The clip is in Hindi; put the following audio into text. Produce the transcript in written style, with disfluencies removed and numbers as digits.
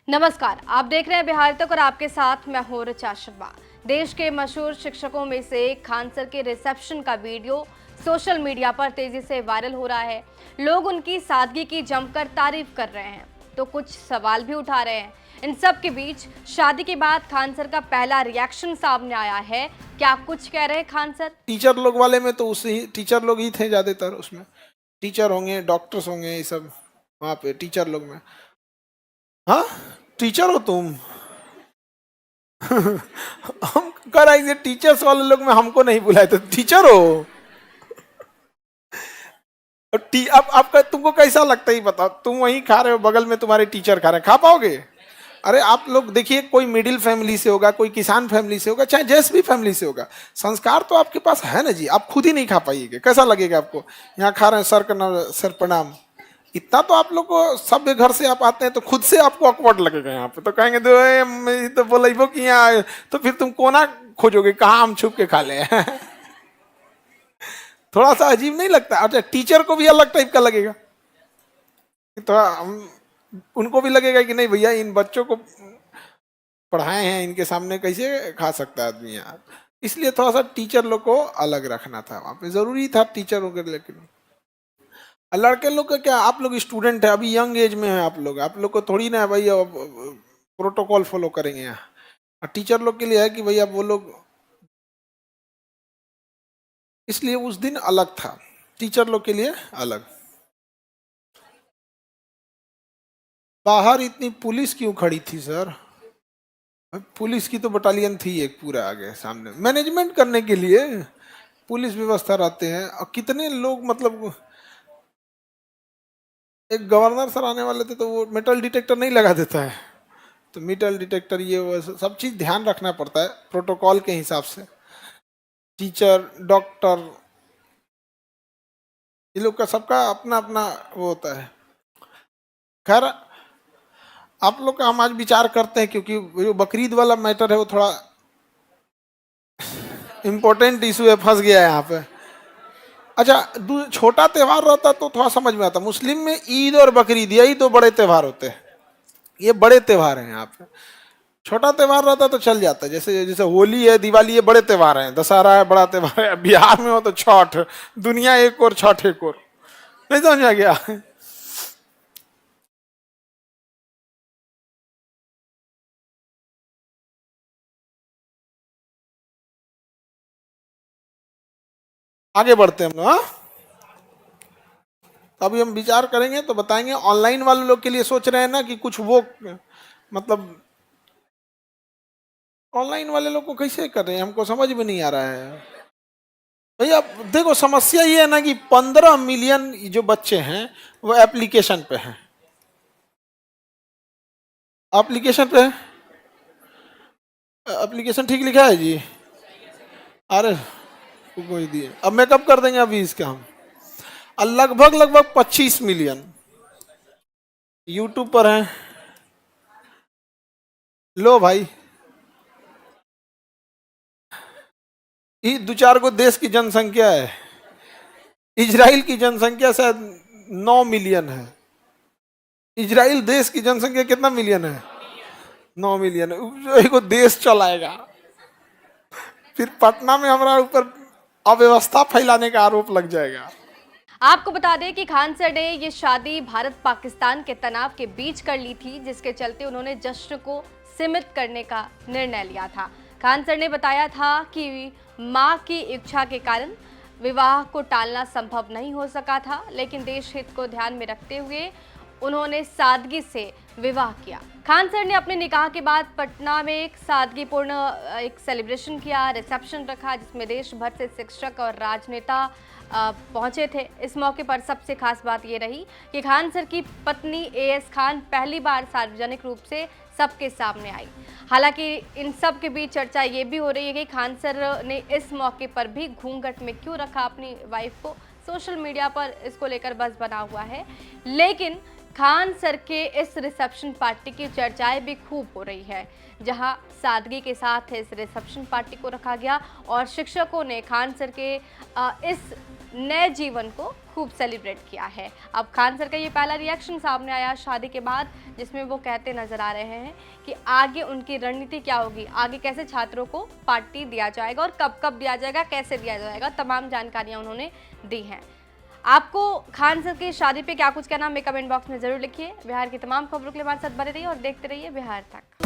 नमस्कार, आप देख रहे हैं बिहार तक और आपके साथ मैं हूं ऋचा शर्मा। देश के मशहूर शिक्षकों में से खान सर के रिसेप्शन का वीडियो सोशल मीडिया पर तेजी से वायरल हो रहा है। लोग उनकी सादगी की जमकर तारीफ कर रहे हैं तो कुछ सवाल भी उठा रहे हैं। इन सब के बीच शादी के बाद खान सर का पहला रिएक्शन सामने आया है। क्या कुछ कह रहे हैं खान सर? टीचर लोग वाले में तो उसे टीचर लोग ही थे ज्यादातर। उसमें टीचर होंगे, डॉक्टर्स होंगे, ये सब वहाँ पे टीचर लोग में। हाँ, टीचर हो तुम? हम कह रहे हैं टीचर्स वाले लोग में हमको नहीं बुलाए तो टीचर हो? अब आपका तुमको कैसा लगता है बताओ। तुम वहीं खा रहे हो, बगल में तुम्हारे टीचर खा रहे हैं, खा पाओगे? अरे आप लोग देखिए, कोई मिडिल फैमिली से होगा, कोई किसान फैमिली से होगा, चाहे जैस भी फैमिली से होगा, संस्कार तो आपके पास है ना जी। आप खुद ही नहीं खा पाइएगा, कैसा लगेगा आपको? यहाँ खा रहे हैं, सर का सर प्रणाम। इतना तो आप लोग को, सभ्य घर से आप आते हैं तो खुद से आपको ऑकवर्ड लगेगा यहाँ पे। तो कहेंगे तो बोलेबो कि यहाँ, तो फिर तुम कोना खोजोगे कहाँ हम छुप के खा ले। थोड़ा सा अजीब नहीं लगता? अच्छा, टीचर को भी अलग टाइप का लगेगा। थोड़ा उनको भी लगेगा कि नहीं भैया, इन बच्चों को पढ़ाए हैं, इनके सामने कैसे खा सकता है आदमी यार। इसलिए थोड़ा सा टीचर लोग को अलग रखना था वहां पे, जरूरी था टीचरों के। लेकिन लड़के लोग का क्या, आप लोग स्टूडेंट है, अभी यंग एज में है आप लोग को थोड़ी ना भैया प्रोटोकॉल फॉलो करेंगे यहाँ। टीचर लोग के लिए है कि भैया वो लोग, इसलिए उस दिन अलग था टीचर लोग के लिए अलग। बाहर इतनी पुलिस क्यों खड़ी थी सर? पुलिस की तो बटालियन थी एक पूरा आगे सामने, मैनेजमेंट करने के लिए पुलिस व्यवस्था रहते हैं। और कितने लोग, मतलब एक गवर्नर सर आने वाले थे तो वो मेटल डिटेक्टर नहीं लगा देता है। तो मेटल डिटेक्टर, ये वो सब चीज ध्यान रखना पड़ता है प्रोटोकॉल के हिसाब से। टीचर, डॉक्टर, ये लोग का सबका अपना अपना वो होता है। खैर, आप लोग का हम आज विचार करते हैं, क्योंकि जो बकरीद वाला मैटर है वो थोड़ा इम्पोर्टेंट इशू है, फंस गया है यहाँ पे। अच्छा, छोटा त्योहार रहता तो थोड़ा समझ में आता। मुस्लिम में ईद और बकरीद, यही दो बड़े त्योहार होते हैं। ये बड़े त्योहार हैं यहाँ पे। छोटा त्योहार रहता तो चल जाता, जैसे जैसे होली है, दिवाली, ये बड़े त्योहार हैं। दशहरा है, बड़ा त्योहार है। बिहार में हो तो छठ, दुनिया एक और छठ एक और। नहीं समझ में आ गया? आगे बढ़ते हैं हम लोग। हाँ, अभी हम विचार करेंगे तो बताएंगे। ऑनलाइन वाले लोग के लिए सोच रहे हैं ना कि कुछ वो, मतलब ऑनलाइन वाले लोग को कैसे कर रहे हैं, हमको समझ में नहीं आ रहा है भैया। देखो, समस्या ये है ना कि 15 मिलियन जो बच्चे हैं वो एप्लीकेशन पे हैं। एप्लीकेशन पे है, एप्लीकेशन ठीक लिखा है जी? अरे कोई दिए, अब मैं कब कर देंगे अभी इसका हम। और लगभग लगभग 25 मिलियन यूट्यूब पर हैं। लो भाई, ये दो चार को देश की जनसंख्या है। इजराइल की जनसंख्या शायद 9 मिलियन है। इजराइल देश की जनसंख्या कितना मिलियन है? 9 मिलियन है। एक देश चलाएगा। फिर पटना में हमारा ऊपर अव्यवस्था फैलाने का आरोप लग जाएगा। आपको बता दें कि खान सर ने ये शादी भारत पाकिस्तान के तनाव के बीच कर ली थी, जिसके चलते उन्होंने जश्न को सीमित करने का निर्णय लिया था। खान सर ने बताया था कि मां की इच्छा के कारण विवाह को टालना संभव नहीं हो सका था, लेकिन देश हित को ध्यान में रखते हुए उन्होंने सादगी से विवाह किया। खान सर ने अपने निकाह के बाद पटना में एक सादगीपूर्ण एक सेलिब्रेशन किया, रिसेप्शन रखा, जिसमें देश भर से शिक्षक और राजनेता पहुंचे थे। इस मौके पर सबसे खास बात ये रही कि खान सर की पत्नी एएस खान पहली बार सार्वजनिक रूप से सबके सामने आई। हालांकि इन सब के बीच चर्चा ये भी हो रही है कि खान सर ने इस मौके पर भी घूंघट में क्यों रखा अपनी वाइफ को। सोशल मीडिया पर इसको लेकर बस बना हुआ है, लेकिन खान सर के इस रिसेप्शन पार्टी की चर्चाएं भी खूब हो रही है, जहां सादगी के साथ इस रिसेप्शन पार्टी को रखा गया और शिक्षकों ने खान सर के इस नए जीवन को खूब सेलिब्रेट किया है। अब खान सर का ये पहला रिएक्शन सामने आया शादी के बाद, जिसमें वो कहते नजर आ रहे हैं कि आगे उनकी रणनीति क्या होगी, आगे कैसे छात्रों को पार्टी दिया जाएगा और कब कब दिया जाएगा, कैसे दिया जाएगा, तमाम जानकारियां उन्होंने दी हैं। आपको खान सर की शादी पे क्या कुछ कहना हमें कमेंट बॉक्स में जरूर लिखिए। बिहार की तमाम खबरों के लिए हमारे साथ बने रहिए और देखते रहिए बिहार तक।